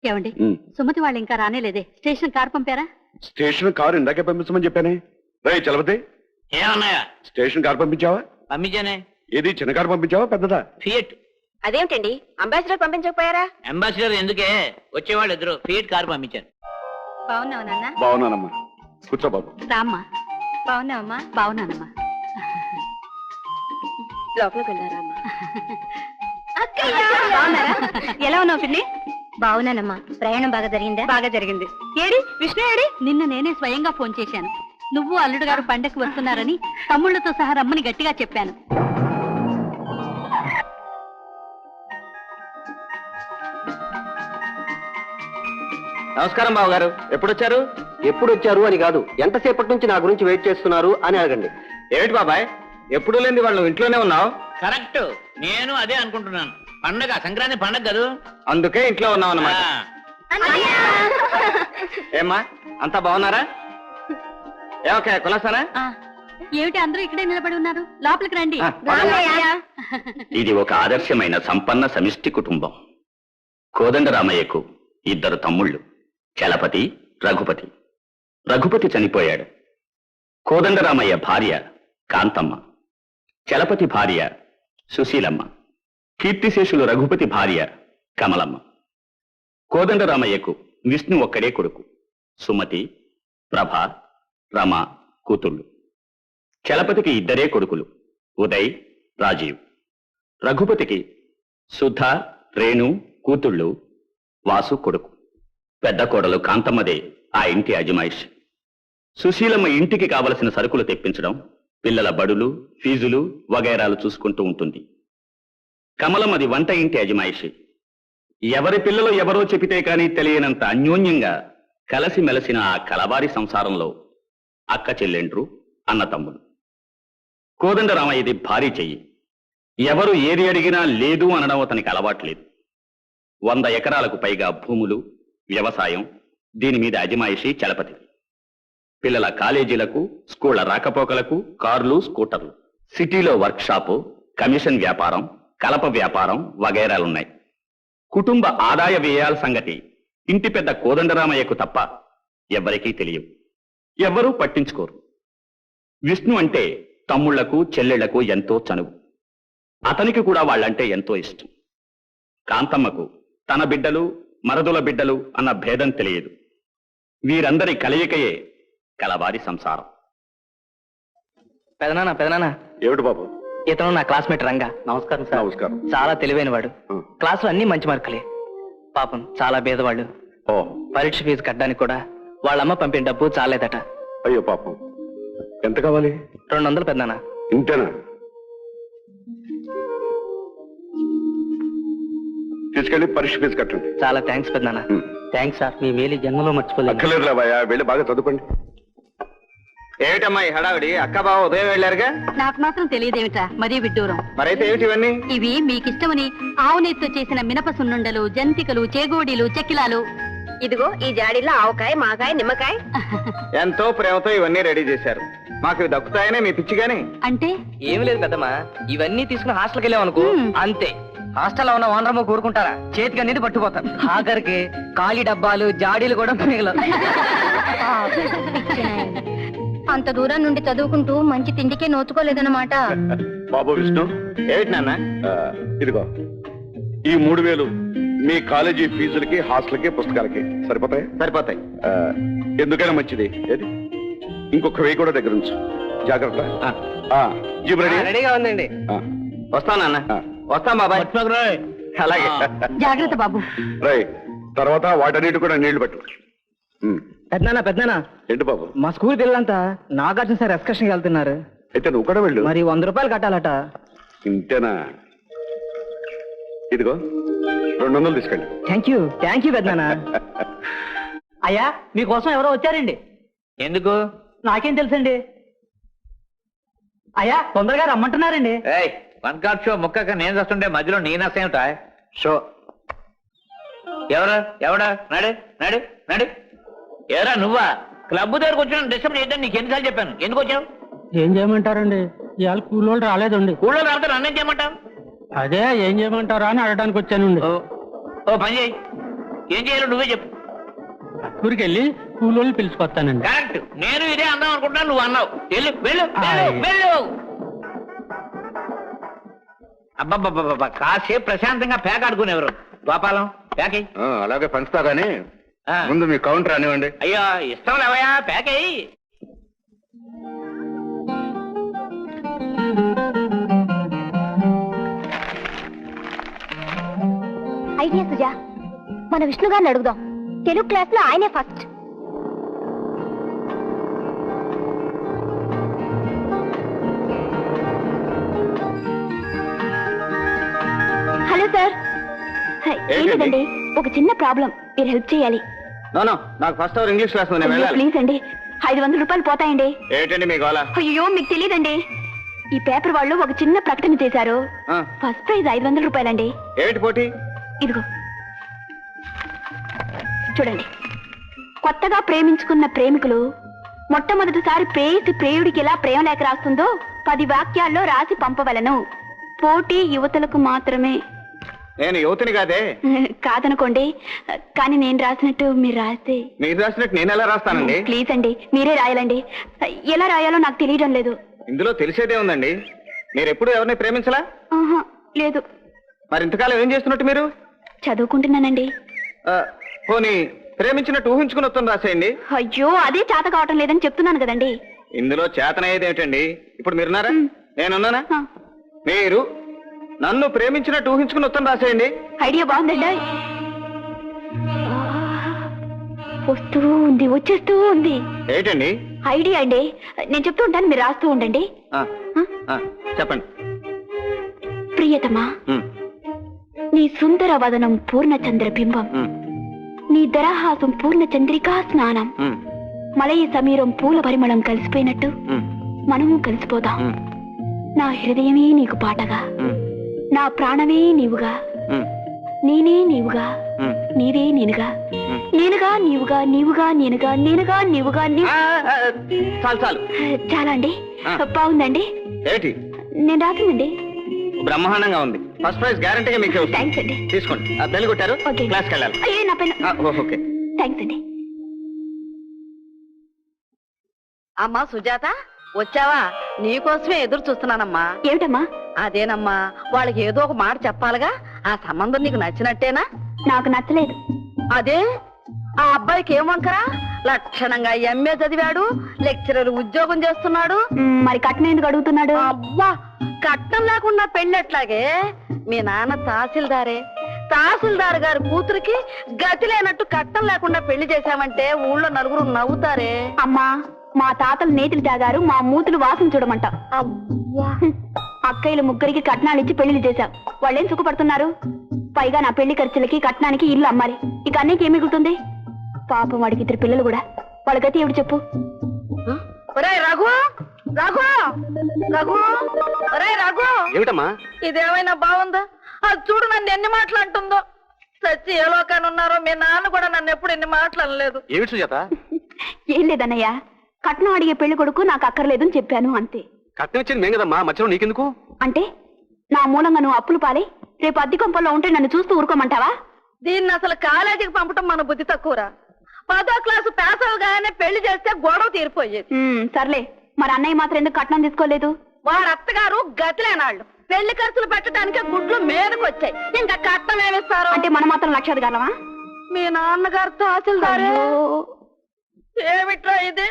ఏమండి సుమతి వాళ్ళు ఇంకా రానేలేదే, స్టేషన్ కారు పంపారా? స్టేషన్ కారు ఇందాకే పంపించమని చెప్పానే. రై చలపతి, ఏమన్నాయా? స్టేషన్ కారు పంపించావా? పంపించానే. ఏది చిన్న కారు పంపించావా పెద్దదా? ఫియట్. అదేమిటండి అంబాసిడర్ పంపించకపోయారా? అంబాసిడర్ ఎందుకే, వచ్చేవాళ్ళు ఇద్దరు ఫియట్ కారు పంపించారు. బాగున్నావు నాన్న? బాగున్నానమ్మా, కూర్చో బాబు. రామ్మా. బాగున్నావమ్మా? బాగున్నానమ్మా. లోపలికి వెళ్ళారా అమ్మా? బాగున్నారా? ఎలా ఉన్నావు పిన్ని? బాగున్నానమ్మా. ప్రయాణం బాగా జరిగిందా? బాగా జరిగింది. AD Vishnu AD? నిన్న నేనే స్వయంగా ఫోన్ చేశాను. నువ్వు అల్లుడు గారు పండగకి వస్తున్నారని తమ్ముళ్లతో సహా రమ్మని గట్టిగా చెప్పాను. నమస్కారం బాబు గారు. ఎప్పుడొచ్చారు? ఎప్పుడు వచ్చారు అని కాదు, ఎంతసేపటి నుంచి నా గురించి వెయిట్ చేస్తున్నారు అని అడగండి. ఏమిటి బాబాయ్, ఎప్పుడు లేని వాళ్ళు ఇంట్లోనే ఉన్నావు? కరెక్ట్, నేను అదే అనుకుంటున్నాను. పండగ సంక్రాంతి పండగ కదా, అందుకే ఇంట్లో ఉన్నావు అన్నమాట. ఏమ్మా అంతా బాగున్నారా? ఓకే కులాసానా? ఏమిటి అందరూ ఇక్కడే నిలబడి ఉన్నారు? లోపలికి రండి. ఇది ఒక ఆదర్శమైన సంపన్న సమిష్టి కుటుంబం. కోదండరామయ్యకు ఇద్దరు తమ్ముళ్ళు, చలపతి, రఘుపతి. రఘుపతి చనిపోయాడు. కోదండరామయ్య భార్య కాంతమ్మ, చలపతి భార్య సుశీలమ్మ, కీర్తిశేషులు రఘుపతి భార్య కమలమ్మ. కోదండరామయ్యకు విష్ణు ఒక్కడే కొడుకు. సుమతి, ప్రభ, రమ కూతుళ్ళు. చలపతికి ఇద్దరే కొడుకులు, ఉదయ్, రాజీవ్. రఘుపతికి సుధ, రేణు కూతుళ్ళు, వాసు కొడుకు. పెద్ద కోడలు కాంతమ్మదే ఆ ఇంటి అజమాయిష్. సుశీలమ్మ ఇంటికి కావలసిన సరుకులు తెప్పించడం, పిల్లల బడులు, ఫీజులు వగైరాలు చూసుకుంటూ ఉంటుంది. కమలమ్మది వంట ఇంటి అజమాయిషి. ఎవరి పిల్లలు ఎవరో చెబితే కానీ తెలియనంత అన్యోన్యంగా కలసిమెలసిన ఆ కలవారి సంసారంలో అక్క చెల్లెండ్రు, అన్న తమ్ముడు. కోదండరామయ్యది భారీ చెయ్యి. ఎవరు ఏది అడిగినా లేదు అనడం అతనికి అలవాట్లేదు. 100 ఎకరాలకు పైగా భూములు, వ్యవసాయం, దీని మీద అజమాయిషీ చలపతి. పిల్లల కాలేజీలకు, స్కూళ్ల రాకపోకలకు కార్లు, స్కూటర్లు. సిటీలో వర్క్షాపు, కమిషన్ వ్యాపారం, కలప వ్యాపారం వగైరాలున్నాయి. కుటుంబ ఆదాయ వ్యయాల సంగతి ఇంటి పెద్ద కోదండరామయ్యకు తప్ప ఎవ్వరికీ తెలియవు. ఎవ్వరూ పట్టించుకోరు. విష్ణు అంటే తమ్ముళ్లకు, చెల్లెళ్లకు ఎంతో చనువు. అతనికి కూడా వాళ్ళంటే ఎంతో ఇష్టం. కాంతమ్మకు తన బిడ్డలు, మరదుల బిడ్డలు అన్న భేదం తెలియదు. వీరందరి కలయికయే కలవారి సంసారం. పెదనానా ఏమిటి బాబు? ఇతను నా క్లాస్మేట్ రంగా. నమస్కారం సార్. నమస్కారం. చాలా తెలివైన వాడు. క్లాసులో అన్ని మంచి మార్కులే. పాపం చాలా పేదవాళ్ళు. పరీక్ష ఫీజు కట్టడానికి కూడా వాళ్ళమ్మ పంపిన డబ్బు చాలేదట. అయ్యో పాపం. ఎంత కావాలి? 200 పెదనానా. ఇంతేనా? తీసుకెళ్ళి పరీక్ష ఫీజు కట్టండి. చాలా థ్యాంక్స్ పెదనానా. థ్యాంక్స్ సార్, మీ మేలు జన్మలో మర్చిపోలేదు. అక్కర్లేదు రాబాయా, వెళ్ళి బాగా చదువుకోండి. ఏమిటమ్మాయి హడావిడి? అక్క బావ ఉదయం వెళ్ళారుగా? నాకు మాత్రం తెలియదేమిటా, మరీ విడ్డూరం. మరైతే ఏమిటి ఇవన్నీ? ఇవి మీకిష్టమని ఆవు నెయ్యితో చేసిన మినప సున్నుండలు, జంతికలు, చేగోడీలు, చెక్కిలాలు. ఇదిగో ఈ జాడీలో ఆవకాయ, మాకాయ, నిమ్మకాయ. ఎంతో ప్రేమతో ఇవన్నీ రెడీ చేశారు. మాకు ఇవి దక్కుతాయనే మీ పిచ్చిగాని. అంటే ఏమి లేదు పెద్దమ్మా, ఇవన్నీ తీసుకుని హాస్టల్కి వెళ్ళామనుకో అంతే. హాస్టల్లో ఉన్న ఓనరమ్మ కోరుకుంటారా? చేతికి అనేది పట్టుకుపోతారు. ఆఖరికి ఖాళీ డబ్బాలు, జాడీలు కూడా మిగలవు. అంత దూరం నుండి చదువుకుంటూ మంచి తిండికే నోచుకోలేదన్నమాట. బాబు విష్ణు, ఏమిటి నాన్న? ఇదిగో ఈ 3000 మీ కాలేజీ ఫీజులకి, హాస్టల్కి, పుస్తకాలకి సరిపోతాయి? సరిపోతాయి. ఎందుకైనా మంచిది. ఏది ఇంకొక 1000 కూడా దగ్గర ఉంచు. జాగ్రత్త. Jeep ready? రెడీగా ఉందండి. వస్తాను నాన్న. వస్తాం బాబాయ్. అలాగే. జాగ్రత్త బాబు. రై, తర్వాత వాటన్నిటి కూడా నీళ్లు పెట్టు. పెద్దనా ఏంటి బాబు? మా స్కూల్ పిల్లలంతా నాగార్జున సార్ ఎక్స్కర్షన్కి వెళ్తున్నారు. అయితే నువ్వు కూడా వెళ్ళు. మరి 100 రూపాయలు కట్టాలట. ఇంతేనా? ఇదిగో 200 తీసుకెళ్ళి. థ్యాంక్ యూ పెద్దనా. అయ్యా మీకోసం ఎవరో వచ్చారండి. ఎందుకు? నాకేం తెలుసండి. అయ్యా తొందరగా రమ్మంటున్నారండి. వన్ కార్డ్ షో ముక్కక నేను వస్తుంటే మధ్యలో నీ నష్టేమిటా? షో ఎవడా? నడు నడు నడు. ఎవరా నువ్వా? క్లబ్ దగ్గరకు వచ్చిన డిస్టర్బ్ చేయడం నీకు ఎన్నిసార్లు చెప్పాను. ఎందుకు వచ్చావు? ఏం చేయమంటారండి, ఇవాళ కూలోళ్ళు రాలేదండి. ఊళ్ళో రావద్దు, నన్నేం చేయమంటావు? అదే ఏం చేయమంటారా అని అడగడానికి వచ్చానండి. ఓ పని చేయి, ఏం చేయాలో నువ్వే చెప్పు. ఊరికి వెళ్ళి కూలోళ్ళు పిలుచుకొస్తానండి. కరెక్ట్, నేను ఇదే అందాం అనుకుంటున్నా, నువ్వు అన్నావు. వెళ్ళు వెళ్ళు వెళ్ళు వెళ్ళు. అబ్బబ్బబ్బబ్బా, కాసేపు ప్రశాంతంగా ప్యాక్ ఆడుకునేవారు. గోపాలం ప్యాక్ అయ్యి. అలాగే పంచుతా గానీ ముందు మీ కౌంటర్ అనివ్వండి. అయ్యో ఇష్టం లేవయా, ప్యాక్ అయ్యి. ఐడియా సుజా, మన విష్ణు గారిని అడుగుదాం. తెలుగు క్లాస్ లో ఆయనే ఫస్ట్. Hello sir. ఏంటండి, ఒక చిన్న ప్రాబ్లం, మీరు హెల్ప్ చేయాలి. నో నాకు ఫస్ట్ అవర్ ఇంగ్లీష్ క్లాస్ నేను వెళ్ళాలి. ప్లీజ్ అండి, 500 రూపాయలు పోతాయండి. ఏంటండి మీ గోల? అయ్యో మీకు తెలియదండి, ఈ పేపర్ వాళ్ళు ఒక చిన్న ప్రకటన చేశారు. ఫస్ట్ ప్రైజ్ 500 రూపాయలండి. ఏమిటి పోటీ? ఇదిగో చూడండి. కొత్తగా ప్రేమించుకున్న ప్రేమికులు మొట్టమొదటిసారి ప్రేయసి ప్రేయుడికి ఎలా ప్రేమ లేఖ రాస్తుందో 10 వాక్యాల్లో రాసి పంపవలను. పోటీ యువతులకు మాత్రమే. నేను యువతిని కాదే. కాదనుకోండి, కానీ నేను రాసినట్టు మీరు రాస్తే. మీరు రాసినట్టు నేను ఎలా రాస్తానండి? ప్లీజ్ అండి, మీరే రాయాలండి. ఎలా రాయాలో నాకు తెలియడం లేదు. ఇందులో తెలిసేదే ఉందండి. మీరు ఎప్పుడు ఎవరిని ప్రేమించలా? ఆహా, లేదు. మరి ఇంతకాలం ఏం చేస్తున్నట్టు మీరు? చదువుకుంటున్నానండి. పోనీ ప్రేమించినట్టు ఊహించుకుని వస్తుంది రాసేయండి. అయ్యో, అదే చేత కావటం లేదని చెప్తున్నాను కదండి. ఇందులో చేతనయ్యేది ఏమిటండి? ఇప్పుడు మీరున్నారా, నేనున్నానా? మీరు నన్ను ప్రేమించినట్టు ఊహించుకుని వస్తుంది రాసేయండి. ఐడియా బాగుందండి. వస్తూ ఉంది, వచ్చేస్తూ ఉంది. ఏంటండి ఐడియా అండి, నేను చెప్తూ ఉంటాను, మీరు రాస్తూ ఉండండి. చెప్పండి. ప్రియతమా, నీ సుందర వదనం పూర్ణచంద్ర బింబం, నీ దరహాసం పూర్ణ చంద్రికా స్నానం, మలయ సమీరం పూల పరిమళం కలిసిపోయినట్టు మనము కలిసిపోదాం. నా హృదయమే నీకు పాటగా, నా ప్రాణమే నీవుగా, నేనే నీవుగా, నీవే నేనుగా, నేనుగా నీవుగా, నీవుగా నేనుగా, నేనుగా నీవుగా. చాలు చాలు. చాలా అండి, బాగుందండి. ఏంటి నేను రాసిందండి. బ్రహ్మాండంగా ఉంది. ఫస్ట్ ప్రైజ్ గ్యారంటీగా మీకు. థ్యాంక్స్ అండి. తీసుకోండి. బెల్ కొట్టారు, క్లాస్కి వెళ్ళాలి. అయ్యే నా పెన్. ఓకే, థ్యాంక్స్ అండి. అమ్మా సుజాత, వచ్చావా? నీకోసమే ఎదురు చూస్తున్నానమ్మా. ఏమిటమ్మా? అదేనమ్మా, వాళ్ళకి ఏదో ఒక మాట చెప్పాలిగా. ఆ సంబంధం నీకు నచ్చినట్టేనా? నాకు నచ్చలేదు. అదే, ఆ అబ్బాయికి ఏం వంకరా? లక్షణంగా ఎంఏ చదివాడు, లెక్చరర్ ఉద్యోగం చేస్తున్నాడు. మరి కట్నం ఎందుకు అడుగుతున్నాడు? అబ్బా, కట్నం లేకుండా పెళ్ళెట్లాగే? మీ నాన్న తహసీల్దారే. తహసీల్దార్ గారి కూతురికి గతి లేనట్టు కట్నం లేకుండా పెళ్లి చేశామంటే ఊళ్ళో నలుగురు నవ్వుతారే. అమ్మా, మా తాతలు నేతిలు తాగారు, మా మూతులు వాసన చూడమంట. అక్కయ్యలు ముగ్గురికి కట్నాలు ఇచ్చి పెళ్లిళ్ళు చేశావు, వాళ్ళేం సుఖపడుతున్నారు? పైగా నా పెళ్లి ఖర్చులకి కట్నానికి ఇల్లు అమ్మాలి. ఇక అన్నయ్యకి ఏం మిగులుతుంది? పాపం వాడికి 2 పిల్లలు కూడా. వాళ్ళ గతి ఏమిటి చెప్పు? ఒరే రఘు, రఘు, రఘు, ఒరే రఘు. ఏమిటమ్మా? ఇదేమైనా బాగుందా? అది చూడు, నన్ను ఎన్ని మాటలు అంటుందో. సచ్చి ఏ లోకాన్ని ఉన్నారో, మీ నాన్న కూడా నన్ను ఎప్పుడు ఎన్ని మాటలు అనలేదు. ఏమిటి సుజాత? ఏం లేదన్నయ్య, కట్నం అడిగే పెళ్లి కొడుకు నాకు అక్కర్లేదని చెప్పాను అంతే. కట్నం ఇచ్చింది మేం కదమ్మా, మధ్యలో నీకెందుకు? అంటే నా మూలంగా నువ్వు అప్పులు పాలై రేపు అద్దె కొంపల్లో ఉంటే నన్ను చూస్తూ ఊరుకోమంటావా? దీన్ని అసలు కాలేజీకి పంపటం మన బుద్ధి తక్కువరా. 10వ క్లాసు పాస్ అవగానే పెళ్లి చేస్తే గొడవ తీరిపోయేది. సర్లే, మరి అన్నయ్య మాత్రం ఎందుకు కట్నం తీసుకోలేదు? వాడు అత్తగారు గతిలేనాళ్ళు. పెళ్లి ఖర్చులు పెట్టడానికి గుడ్లు మీదకొచ్చాయి, ఇంకా కట్నం ఏమిస్తారు? అంటే మనం మాత్రం లక్షాధికారులమా? మీ నాన్నగారు తహసీల్దారే. ఏమిట్రా ఇది?